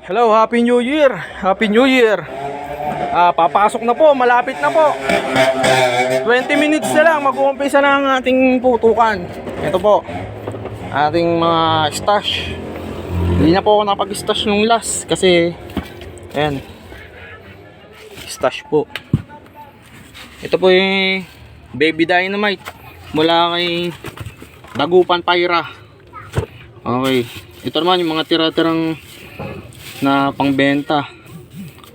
Hello, Happy New Year! Happy New Year! Papasok na po, malapit na po. 20 minutes na lang, mag-uumpisa na ang ating putukan. Ito po, ating mga stash. Hindi na po ako napag-stash nung last kasi, ayan, stash po. Ito po yung Baby Dynamite mula kay Dagupan Pyra. Okay, ito naman yung mga tira-tirang na pangbenta.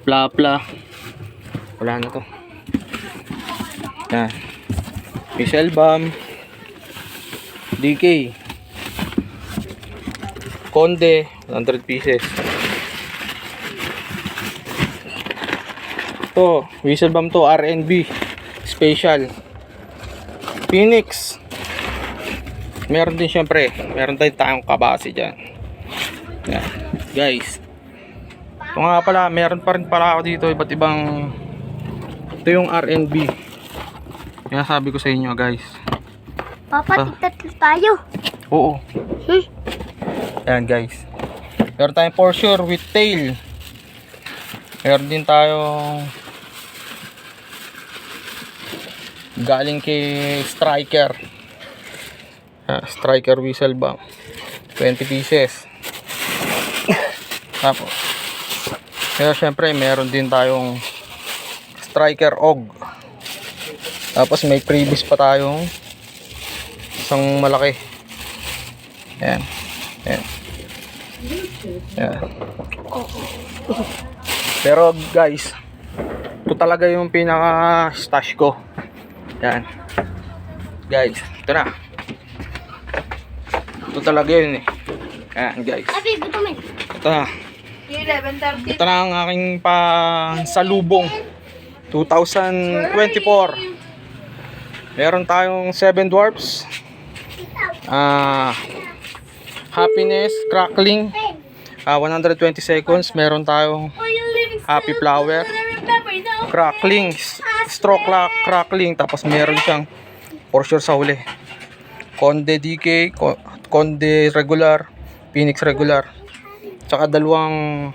Pla-pla. Wala na to. Yan. Whistle bomb. DK. Konde. 100 pieces. To. Whistle bomb to. RNB. Special. Phoenix. Meron din syempre. Meron tayong kabase dyan. Yan. Guys. Ito nga pala, meron pa rin pala ako dito iba't ibang, ito yung RNB. Kaya sabi ko sa inyo guys. Papa, tatlo tayo. Oo. Ayan guys. Meron tayong for sure with tail. Meron din tayong galing kay Striker. Striker whistle bomb. 20 pieces. Tapos kaya syempre meron din tayong Striker Og. Tapos may previous pa tayong isang malaki. Ayan. Ayan. Ayan. Pero guys, ito talaga yung pinaka stash ko. Ayan. Guys, ito na. Ito talaga yun eh. Ayan guys. Abi, gutumin. Ito na. 11:30. Ito na ang aking pansalubong 2024. Meron tayong 7 dwarfs. Happiness, crackling. 120 seconds. Meron tayong happy flower. Crackling, stroke crackling. Tapos meron siyang for sure sa huli. Konde DK, Konde regular, Phoenix regular. Tsaka dalawang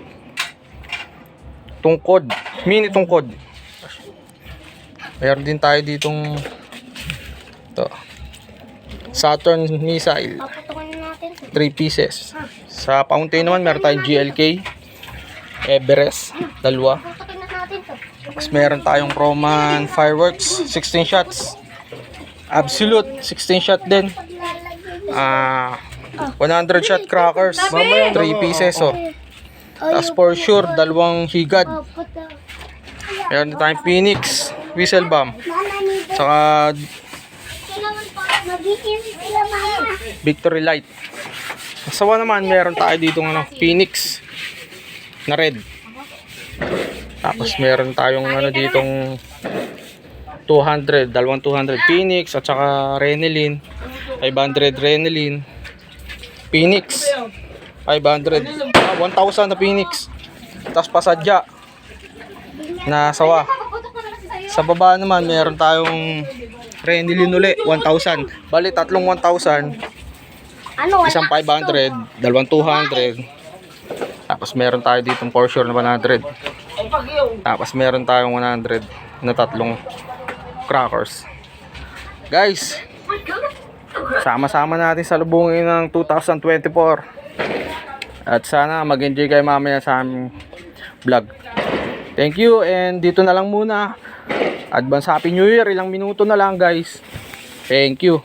tungkod, mini tungkod. Meron din tayo ditong ito, Saturn missile, Paputukan natin. 3 pieces. Sa fountain naman meron tayong GLK Everest, dalawa. Paputukan na natin to. Tapos meron tayong Roman fireworks, 16 shots. Absolute 16 shot din. 100 shot crackers, 3 pieces oh. Tapos for sure dalawang higad. Meron din tayong Phoenix whistle bomb. Saka Victory Light. Kasawa naman meron tayo dito ng Phoenix na red. Tapos meron tayong ditong 200, dalawang 200 Phoenix at saka Renelin, 500 Renelin. Phoenix 500, 1,000 na Phoenix. Tapos pasadya na sawa. Sa baba naman meron tayong Renelin uli, 1,000. Bali tatlong 1,000, isang 500, dalawang 200. Tapos meron tayo ditong for sure na 100. Tapos meron tayong 100 na tatlong crackers. Guys, sama-sama natin sa lubungin ng 2024. At sana mag-enjoy kayo mamaya sa aming vlog. Thank you, and dito na lang muna. Advance Happy New Year. Ilang minuto na lang guys. Thank you.